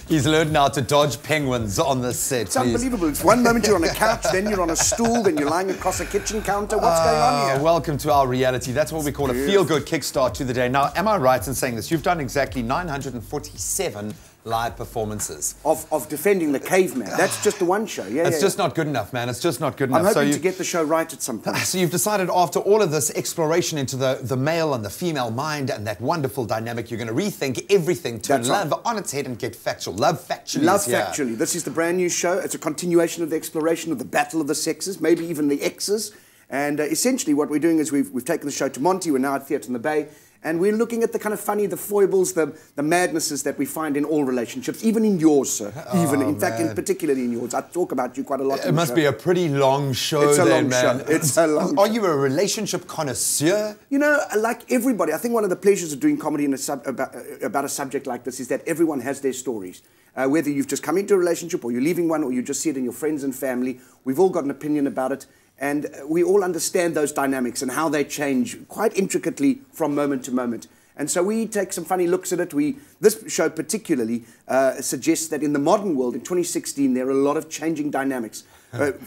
He's learned now to dodge penguins on the set. It's unbelievable. It's one moment you're on a couch, then you're on a stool, then you're lying across a kitchen counter. What's going on here? Welcome to our reality. That's what we call a feel-good kickstart to the day. Now, am I right in saying this? You've done exactly 947 live performances. Of defending the caveman. That's just the one show. It's just not good enough, man. It's just not good enough. I'm hoping to get the show right at some point. So you've decided after all of this exploration into the male and the female mind and that wonderful dynamic, you're going to rethink everything, turn love on its head and get factual. Love Factually. Love Factually. This is the brand new show. It's a continuation of the exploration of the battle of the sexes, maybe even the X's. And essentially what we're doing is we've taken the show to Monty. We're now at Theatre in the Bay. And we're looking at the kind of funny, the foibles, the madnesses that we find in all relationships, even in yours, sir. In fact, particularly in yours. I talk about you quite a lot. It must be a pretty long show. It's a long man. show. It's a long show. Are you a relationship connoisseur? You know, like everybody, I think one of the pleasures of doing comedy about a subject like this is that everyone has their stories. Whether you've just come into a relationship or you're leaving one or you just see it in your friends and family, we've all got an opinion about it. And we all understand those dynamics and how they change quite intricately from moment to moment. And so we take some funny looks at it. This show particularly suggests that in the modern world, in 2016, there are a lot of changing dynamics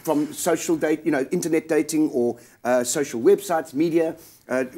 from social internet dating or social websites, media,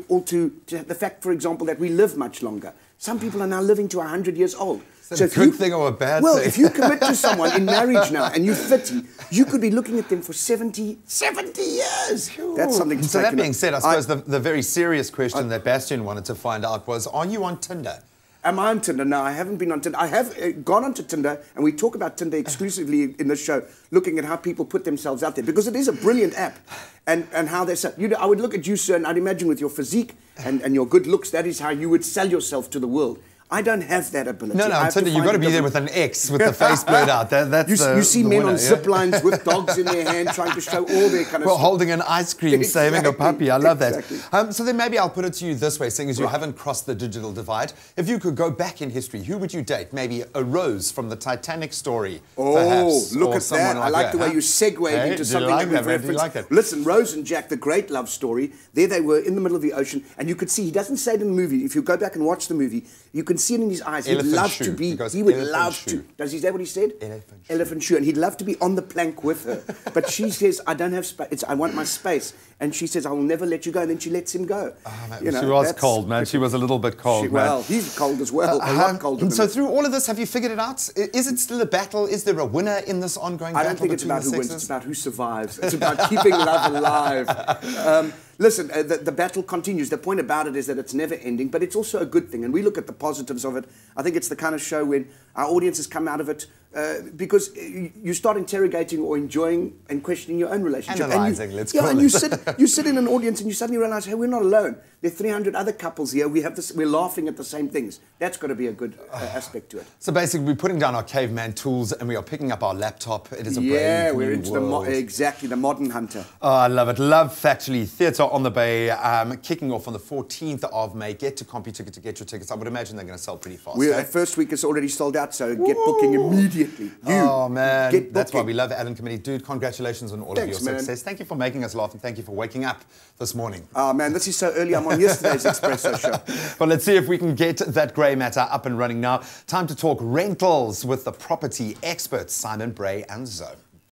all to the fact, for example, that we live much longer. Some people are now living to 100 years old. Is that a good thing or a bad thing? Well, if you commit to someone in marriage now and you're 50, you could be looking at them for 70 years. That's something to So take that being said, I suppose the very serious question that Bastian wanted to find out was, are you on Tinder? Am I on Tinder? No, I haven't been on Tinder. I have gone onto Tinder, and we talk about Tinder exclusively in this show, looking at how people put themselves out there, because it is a brilliant app, and how they're set. I would look at you, sir, and I'd imagine with your physique and your good looks, that is how you would sell yourself to the world. I don't have that ability. No, on Tinder, you've got to be there with an X, with the face blurred out. You see men on zip lines with dogs in their hand trying to show all their kind of... Well, holding an ice cream, saving a puppy. I love that. Exactly. So then maybe I'll put it to you this way, seeing as you haven't crossed the digital divide. If you could go back in history, who would you date? Maybe a Rose from the Titanic story, perhaps. Look at that. I like the way you segued into something that we've referenced. Listen, Rose and Jack, the great love story, there they were in the middle of the ocean, and you could see, he doesn't say it in the movie, if you go back and watch the movie, you can see it in his eyes. He would love to be, he would love to. Does he say what he said? Elephant shoe. And he'd love to be on the plank with her. But she says, I don't have space, I want my space. And she says, I will never let you go. And then she lets him go. Oh, man, she was cold, man. She was a little bit cold, man. Well, he's cold as well. A lot colder than so through all of this, have you figured it out? Is it still a battle? Is there a winner in this ongoing battle? I don't think it's about who wins. It's about who survives. It's about keeping love alive. Listen, the battle continues. The point about it is that it's never ending, but it's also a good thing. And we look at the positives of it. I think it's the kind of show when our audiences come out of it because you start interrogating or enjoying and questioning your own relationship. Analyzing, and you sit in an audience and you suddenly realize, hey, we're not alone. There are 300 other couples here. We're laughing at the same things. That's got to be a good aspect to it. So basically, we're putting down our caveman tools and we are picking up our laptop. It is a brave new world. Yeah, we're into the modern hunter. Oh, I love it. Love Factually. Theatre on the Bay, kicking off on the 14th of May. Get to Committie to get your tickets. I would imagine they're going to sell pretty fast. First week is already sold out, so get booking immediately. Oh, man. That's why we love Alan Committie. Dude, congratulations on all of your success. Thank you for making us laugh and thank you for waking up this morning. Oh, man, this is so early. I'm on yesterday's Expresso show. Well, let's see if we can get that grey matter up and running now. Time to talk rentals with the property experts, Simon, Bray and Zoe.